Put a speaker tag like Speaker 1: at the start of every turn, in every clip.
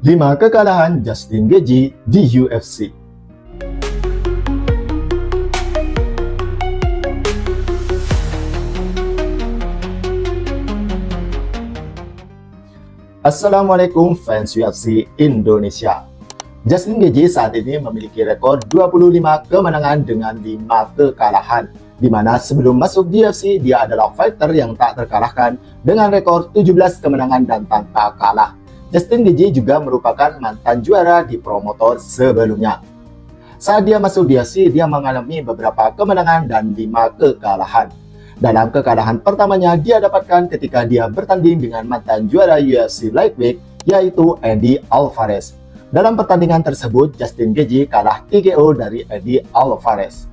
Speaker 1: 5 kekalahan Justin Gaethje di UFC. Assalamualaikum fans UFC Indonesia. Justin Gaethje saat ini memiliki rekor 25 kemenangan dengan 5 kekalahan, di mana sebelum masuk di UFC dia adalah fighter yang tak terkalahkan dengan rekor 17 kemenangan dan tanpa kalah. Justin Gaethje juga merupakan mantan juara di promotor sebelumnya. Saat dia masuk di UFC, dia mengalami beberapa kemenangan dan 5 kekalahan. Dalam kekalahan pertamanya dia dapatkan ketika dia bertanding dengan mantan juara UFC Lightweight, yaitu Eddie Alvarez. Dalam pertandingan tersebut, Justin Gaethje kalah TKO dari Eddie Alvarez.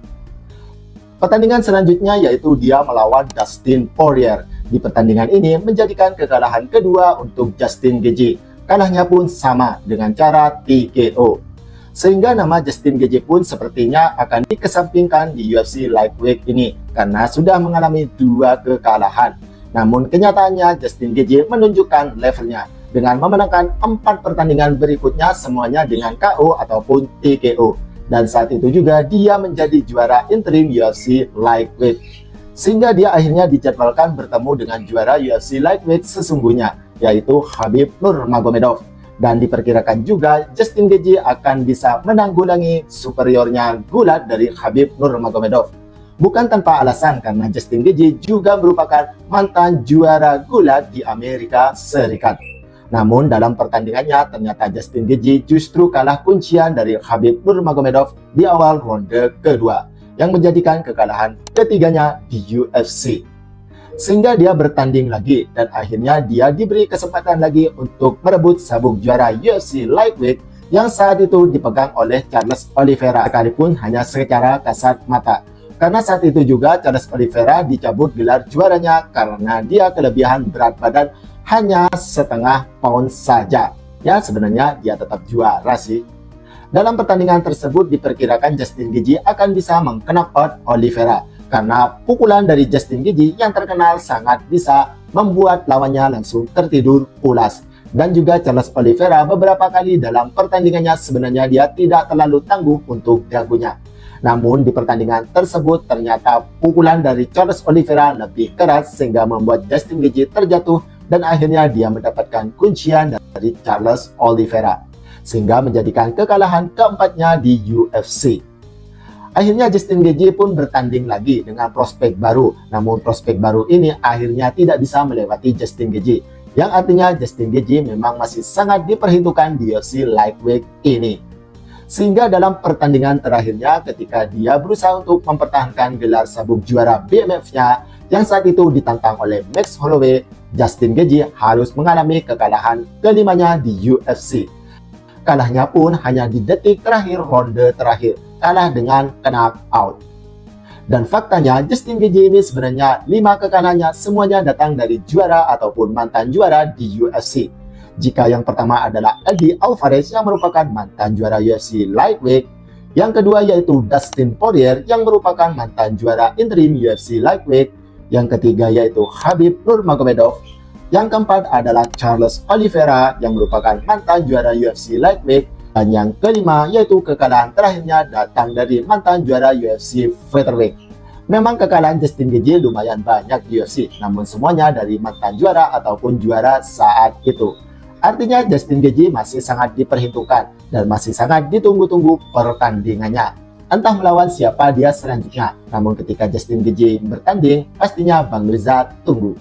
Speaker 1: Pertandingan selanjutnya yaitu dia melawan Dustin Poirier. Di pertandingan ini menjadikan kekalahan kedua untuk Justin Gaethje. Kalahnya pun sama dengan cara TKO. Sehingga nama Justin Gaethje pun sepertinya akan dikesampingkan di UFC Lightweight ini karena sudah mengalami 2 kekalahan. Namun kenyataannya Justin Gaethje menunjukkan levelnya dengan memenangkan 4 pertandingan berikutnya semuanya dengan KO ataupun TKO. Dan saat itu juga dia menjadi juara interim UFC Lightweight. Sehingga dia akhirnya dijadwalkan bertemu dengan juara UFC Lightweight sesungguhnya, yaitu Khabib Nurmagomedov. Dan diperkirakan juga Justin Gaethje akan bisa menanggulangi superiornya gulat dari Khabib Nurmagomedov. Bukan tanpa alasan karena Justin Gaethje juga merupakan mantan juara gulat di Amerika Serikat. Namun dalam pertandingannya ternyata Justin Gaethje justru kalah kuncian dari Khabib Nurmagomedov di awal ronde kedua, yang menjadikan kekalahan ketiganya di UFC. Sehingga dia bertanding lagi dan akhirnya dia diberi kesempatan lagi untuk merebut sabuk juara UFC Lightweight yang saat itu dipegang oleh Charles Oliveira, sekalipun hanya secara kasat mata. Karena saat itu juga Charles Oliveira dicabut gelar juaranya karena dia kelebihan berat badan hanya setengah pound saja. Ya sebenarnya dia tetap juara sih. Dalam pertandingan tersebut diperkirakan Justin Gaethje akan bisa meng-knockout Oliveira karena pukulan dari Justin Gaethje yang terkenal sangat bisa membuat lawannya langsung tertidur pulas. Dan juga Charles Oliveira beberapa kali dalam pertandingannya sebenarnya dia tidak terlalu tangguh untuk dagunya. Namun di pertandingan tersebut ternyata pukulan dari Charles Oliveira lebih keras sehingga membuat Justin Gaethje terjatuh dan akhirnya dia mendapatkan kuncian dari Charles Oliveira, sehingga menjadikan kekalahan keempatnya di UFC. Akhirnya Justin Gaethje pun bertanding lagi dengan prospek baru. Namun prospek baru ini akhirnya tidak bisa melewati Justin Gaethje, yang artinya Justin Gaethje memang masih sangat diperhitungkan di UFC Lightweight ini. Sehingga dalam pertandingan terakhirnya ketika dia berusaha untuk mempertahankan gelar sabuk juara BMF-nya yang saat itu ditantang oleh Max Holloway, Justin Gaethje harus mengalami kekalahan kelimanya di UFC. Kalahnya pun hanya di detik terakhir ronde terakhir, kalah dengan knockout. Dan faktanya Justin Gaethje ini sebenarnya 5 kekalahannya semuanya datang dari juara ataupun mantan juara di UFC. Jika yang pertama adalah Eddie Alvarez yang merupakan mantan juara UFC Lightweight, yang kedua yaitu Dustin Poirier yang merupakan mantan juara interim UFC Lightweight, yang ketiga yaitu Khabib Nurmagomedov, yang keempat adalah Charles Oliveira yang merupakan mantan juara UFC Lightweight, dan yang kelima yaitu kekalahan terakhirnya datang dari mantan juara UFC Featherweight. Memang kekalahan Justin Gaethje lumayan banyak di UFC, namun semuanya dari mantan juara ataupun juara saat itu. Artinya Justin Gaethje masih sangat diperhitungkan dan masih sangat ditunggu-tunggu pertandingannya. Entah melawan siapa dia selanjutnya, namun ketika Justin Gaethje bertanding, pastinya Bang Mirza tunggu.